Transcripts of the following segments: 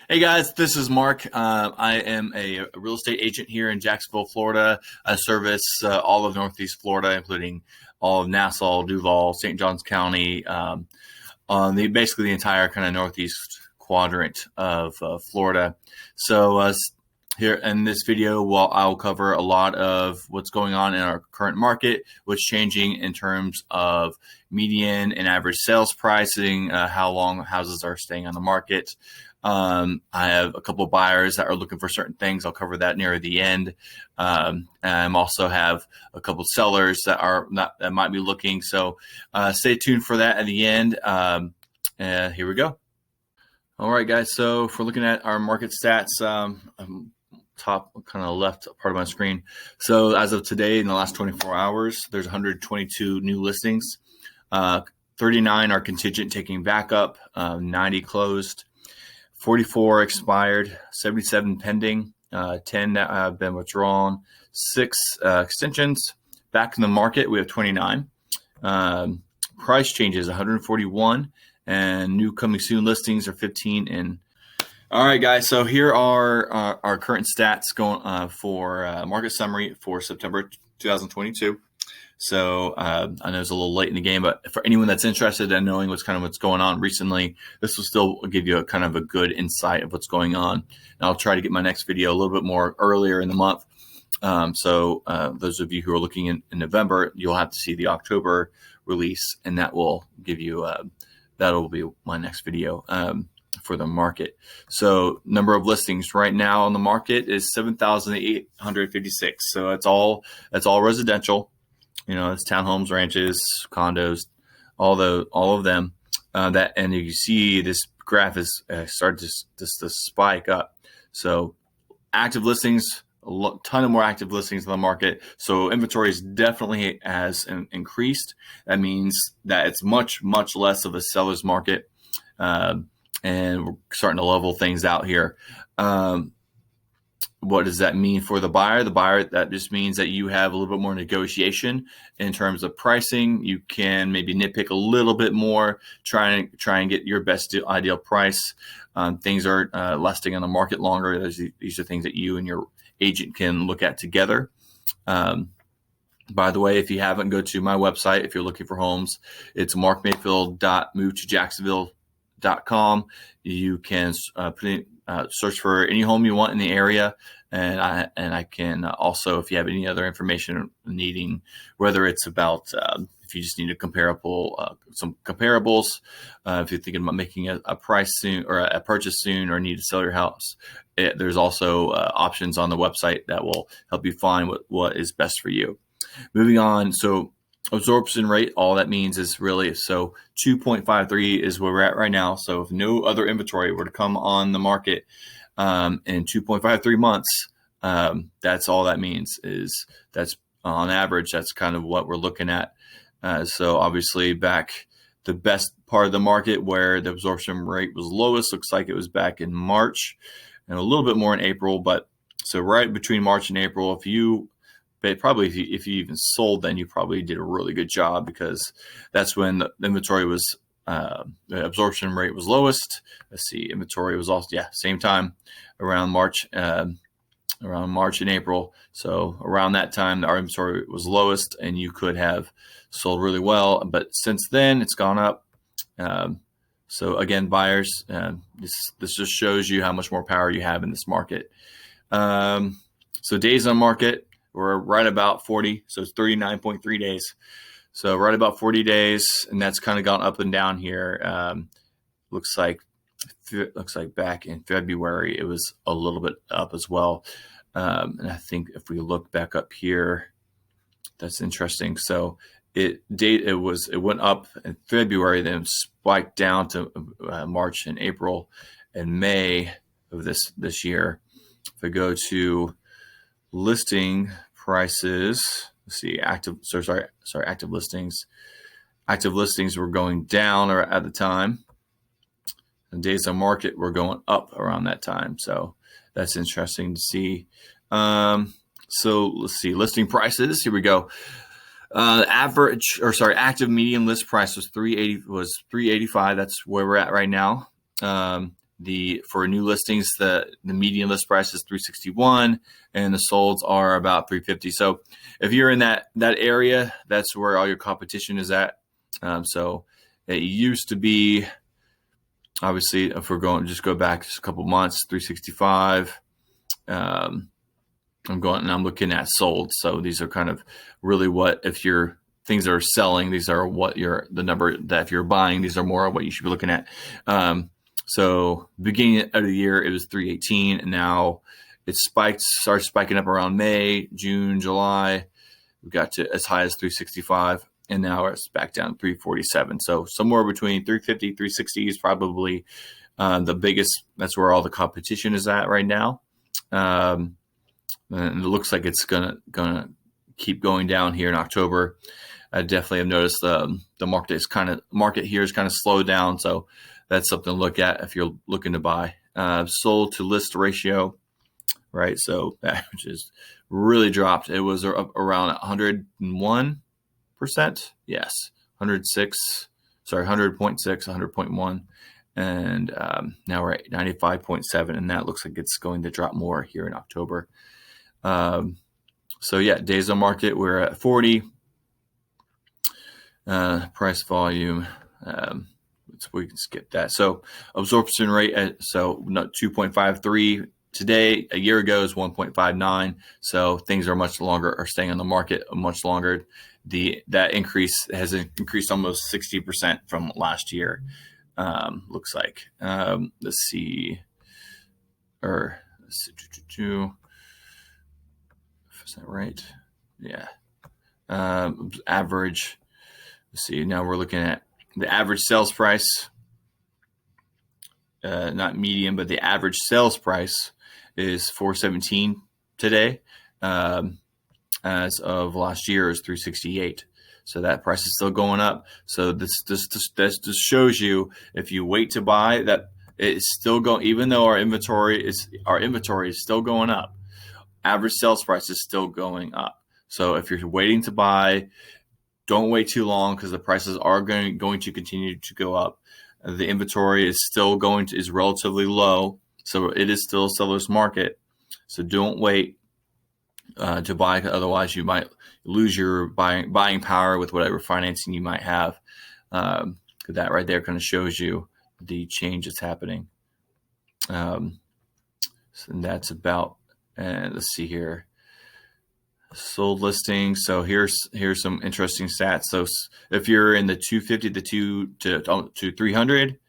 Hey guys, this is Mark. I am a real estate agent here in Jacksonville, Florida. I service all of Northeast Florida, including all of Nassau, Duval, St. Johns County, on basically the entire kind of Northeast quadrant of Florida. So here in this video, I'll cover a lot of what's going on in our current market, what's changing in terms of median and average sales pricing, how long houses are staying on the market. I have a couple of buyers that are looking for certain things. I'll cover that near the end. And I also have a couple of sellers that might be looking. So stay tuned for that at the end. Here we go. All right, guys. So if we're looking at our market stats, top kind of left part of my screen. So as of today, in the last 24 hours, there's 122 new listings. 39 are contingent taking backup, 90 closed. 44 expired, 77 pending, 10 that have been withdrawn, 6 extensions. Back in the market, we have 29. Price changes, 141, and new coming soon listings are 15. And all right, guys, so here are our current stats going for market summary for September 2022. So I know it's a little late in the game, but for anyone that's interested in knowing what's going on recently, this will still give you a kind of a good insight of what's going on. And I'll try to get my next video a little bit more earlier in the month. So those of you who are looking in November, you'll have to see the October release, and that will give you that'll be my next video for the market. So number of listings right now on the market is 7,856. So it's all residential. You know, it's townhomes, ranches, condos, all of them. And you see this graph is started to spike up. So active listings, ton of more active listings on the market. So inventory is definitely has increased. That means that it's much less of a seller's market, and we're starting to level things out here. What does that mean for the buyer? The buyer, that just means that you have a little bit more negotiation in terms of pricing. You can maybe nitpick a little bit more, try and get your best ideal price. Things are lasting on the market longer. These are things that you and your agent can look at together. By the way, if you haven't, go to my website. If you're looking for homes, it's markmayfield.movetojacksonville.com. You can search for any home you want in the area, and I can also, if you have any other information needing, whether it's about if you just need some comparables, if you're thinking about making a price soon or a purchase soon, or need to sell your house, there's also options on the website that will help you find what is best for you. Moving on, so absorption rate, all that means is really, so 2.53 is where we're at right now. So if no other inventory were to come on the market in 2.53 months, that's all that means. That's on average, that's kind of what we're looking at. So obviously back the best part of the market where the absorption rate was lowest, looks like it was back in March and a little bit more in April. But so right between March and April, if you even sold, then you probably did a really good job, because that's when the inventory was, the absorption rate was lowest. Let's see, inventory was also, same time around March and April. So around that time, our inventory was lowest and you could have sold really well. But since then, it's gone up. So again, buyers, this just shows you how much more power you have in this market. So days on market, we're right about 40, so it's 39.3 days. So right about 40 days, and that's kind of gone up and down here. Looks like back in February, it was a little bit up as well. And I think if we look back up here, that's interesting. So it went up in February, then spiked down to March and April and May of this year. If I go to listing prices, let's see, active listings. Active listings were going down or at the time, and days on market were going up around that time. So that's interesting to see. So let's see, listing prices. Here we go. Active median list price was $385. That's where we're at right now. for new listings, the median list price is 361, and the solds are about 350. So if you're in that area, that's where all your competition is at. So it used to be, obviously, if we're going just go back just a couple months, 365. I'm looking at sold. So these are kind of really what, if you're things that are selling, these are what the number that if you're buying, these are more what you should be looking at. So beginning of the year, it was 318, and now it started spiking up around May, June, July. We got to as high as 365, and now it's back down to 347. So somewhere between 350, 360 is probably the biggest. That's where all the competition is at right now. And it looks like it's gonna keep going down here in October. I definitely have noticed the market here is kind of slowed down, so that's something to look at if you're looking to buy. Sold to list ratio, right? So that just really dropped. It was around 101%. Yes, 100.6, 100.1, and now we're at 95.7, and that looks like it's going to drop more here in October. So yeah, days on market, we're at 40. Price volume, so we can skip that. So absorption rate, 2.53 today. A year ago is 1.59. So things are staying on the market much longer. That increase has increased almost 60% from last year. Looks like. Let's see. Is that right? Yeah. Average. Let's see. Now we're looking at the average sales price. Not median, but the average sales price is $417 today. As of last year is $368. So that price is still going up. So this just shows you, if you wait to buy, that it's still going, even though our inventory is still going up. Average sales price is still going up. So if you're waiting to buy, don't wait too long, because the prices are going to continue to go up. The inventory is still is relatively low, so it is still a seller's market. So don't wait to buy, otherwise you might lose your buying power with whatever financing you might have. That right there kind of shows you the change that's happening. So that's about. And let's see here. Sold listings. So here's some interesting stats. So if you're in the 250 to 300,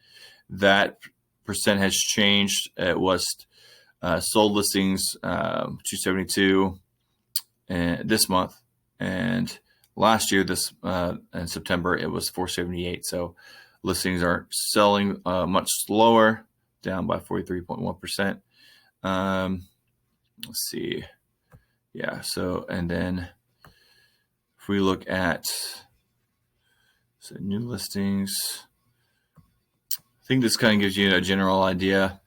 that percent has changed. It was sold listings 272 this month, and last year in September it was 478. So listings are selling much slower, down by 43.1%. Let's see. Yeah. So, and then if we look at new listings, I think this kind of gives you a general idea.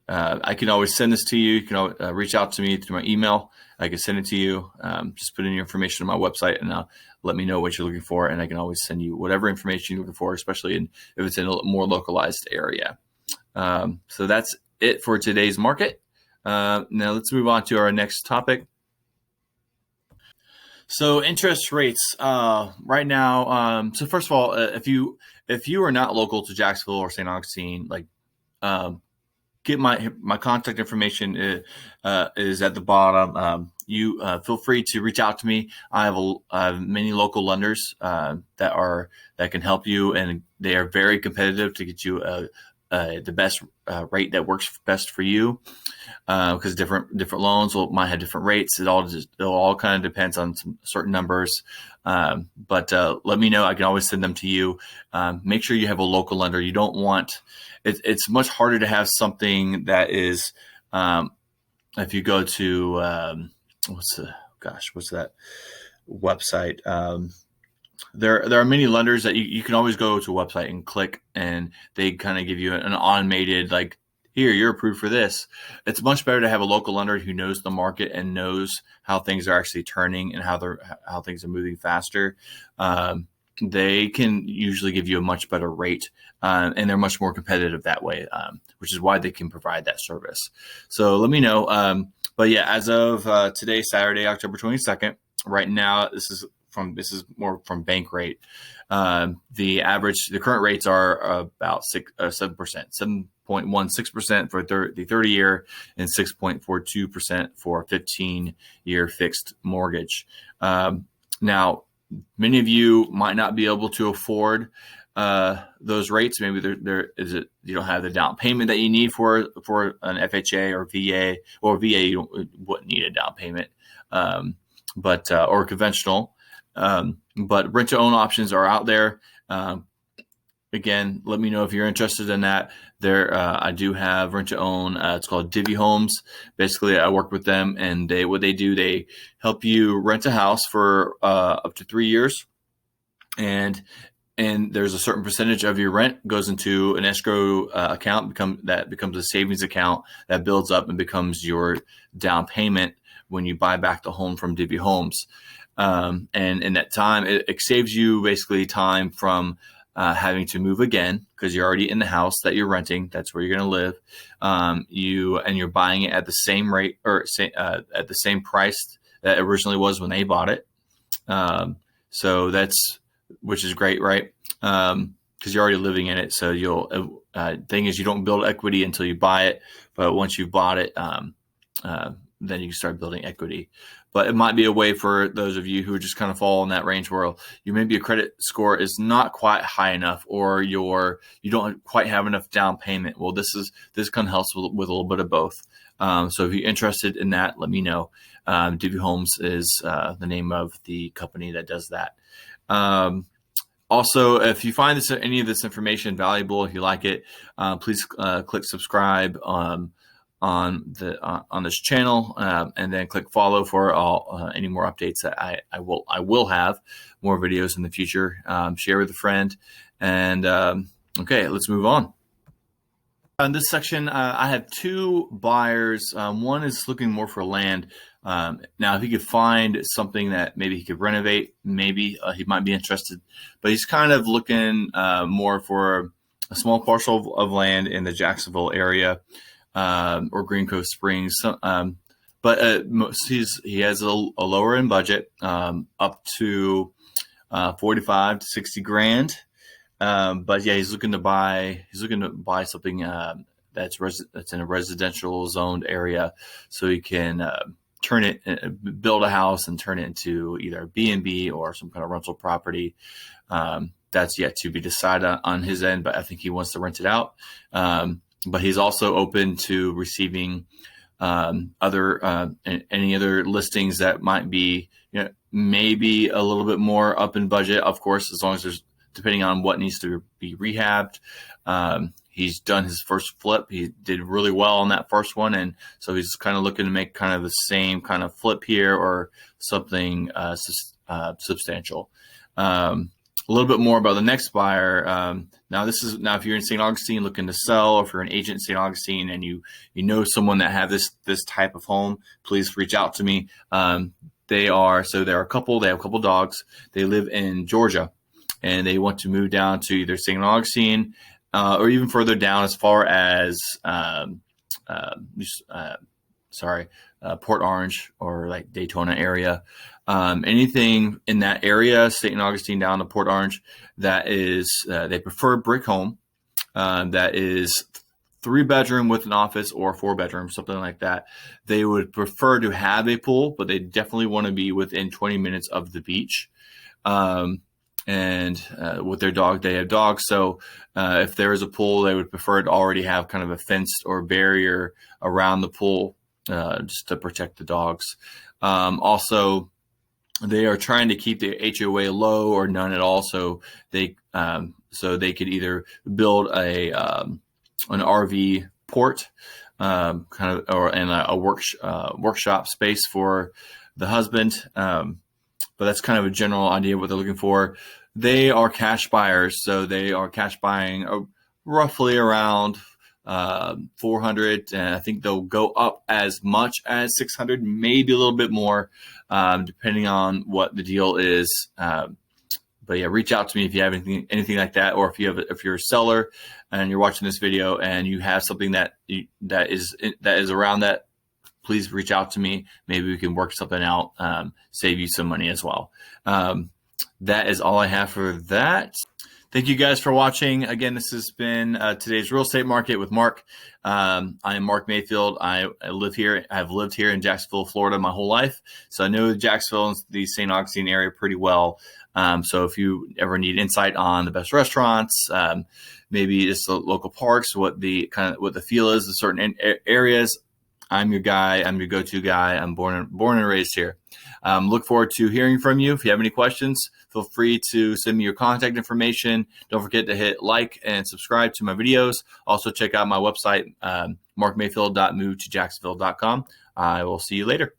I can always send this to you. You can reach out to me through my email. I can send it to you. Just put in your information on my website, and let me know what you're looking for. And I can always send you whatever information you're looking for, especially if it's in a more localized area. So that's it for today's market. Now let's move on to our next topic. So interest rates right now. So first of all, if you are not local to Jacksonville or St. Augustine, get my contact information is at the bottom. You feel free to reach out to me. I have many local lenders that can help you, and they are very competitive to get you the best rate that works best for you. Because different loans might have different rates. It all kind of depends on some certain numbers. But let me know. I can always send them to you. Make sure you have a local lender. You don't want it's much harder to have something that is if you go to what's that website? There are many lenders that you can always go to a website and click, and they kind of give you an automated, like, here, you're approved for this. It's much better to have a local lender who knows the market and knows how things are actually turning and how things are moving faster. they can usually give you a much better rate, and they're much more competitive that way, which is why they can provide that service. So let me know. But yeah, as of today, Saturday, October 22nd, right now, this is more from bank rate. The current rates are about 7%, 7.16% for the 30 year and 6.42% for a 15-year fixed mortgage. Now, many of you might not be able to afford those rates. Maybe you don't have the down payment that you need for an FHA or VA. Or VA, you wouldn't need a down payment, or conventional. But rent to own options are out there. Again, let me know if you're interested in that. I do have rent to own. It's called Divvy Homes. Basically, I work with them, and they help you rent a house for up to 3 years, and there's a certain percentage of your rent goes into an escrow account. That becomes a savings account that builds up and becomes your down payment when you buy back the home from Divvy Homes. And in that time, it saves you basically time from having to move again, because you're already in the house that you're renting. That's where you're going to live. You're buying it at the same rate, or at the same price that originally was when they bought it. Which is great, right? Because you're already living in it. So thing is, you don't build equity until you buy it. But once you've bought it, then you can start building equity. But it might be a way for those of you who just kind of fall in that range where maybe your credit score is not quite high enough, or you don't quite have enough down payment. Well, this kind of helps with a little bit of both. So if you're interested in that, let me know. Divvy Homes is the name of the company that does that. Also, if you find any of this information valuable, if you like it, please click subscribe on this channel, and then click follow for any more updates that I will have more videos in the future. Share with a friend, and okay, let's move on. In this section, I have two buyers. One is looking more for land. Now, if he could find something that maybe he could renovate, maybe he might be interested. But he's kind of looking more for a small parcel of land in the Jacksonville area, or Green Cove Springs. But he has a lower end budget, up to 45 to 60 grand. But yeah, he's looking to buy something that's in a residential zoned area, so he can build a house and turn it into either a B&B or some kind of rental property. That's yet to be decided on his end, but I think he wants to rent it out. But he's also open to receiving any other listings that might be, maybe a little bit more up in budget. Of course, as long as depending on what needs to be rehabbed. He's done his first flip. He did really well on that first one, and so he's kind of looking to make kind of the same kind of flip here, or something substantial. A little bit more about the next buyer. Now, if you're in St. Augustine looking to sell, or if you're an agent in St. Augustine and you know someone that have this type of home, please reach out to me. They're a couple. They have a couple dogs. They live in Georgia, and they want to move down to either St. Augustine, or even further down as far as Port Orange, or like Daytona area. Anything in that area, St. Augustine down to Port Orange, that is, they prefer brick home, that is 3-bedroom with an office, or 4-bedroom, something like that. They would prefer to have a pool, but they definitely want to be within 20 minutes of the beach. And with their dog, they have dogs. So if there is a pool, they would prefer to already have kind of a fenced or barrier around the pool, just to protect the dogs. Also, they are trying to keep the HOA low or none at all. So they could either build an RV port, a workshop space for the husband. But that's kind of a general idea of what they're looking for. They are cash buyers, so they are cash buying roughly around 400, and I think they'll go up as much as 600, maybe a little bit more, depending on what the deal is. But yeah, reach out to me if you have anything like that, or if you're a seller and you're watching this video and you have something that is around that, please reach out to me. Maybe we can work something out, save you some money as well. That is all I have for that. Thank you guys for watching. Again, this has been today's real estate market with Mark. I am Mark Mayfield. I live here. I've lived here in Jacksonville, Florida my whole life. So I know Jacksonville and the St. Augustine area pretty well. So if you ever need insight on the best restaurants, maybe just the local parks, what the feel is of certain areas, I'm your guy. I'm your go-to guy. I'm born and raised here. Look forward to hearing from you. If you have any questions, feel free to send me your contact information. Don't forget to hit like and subscribe to my videos. Also check out my website, markmayfield.movetojacksonville.com. I will see you later.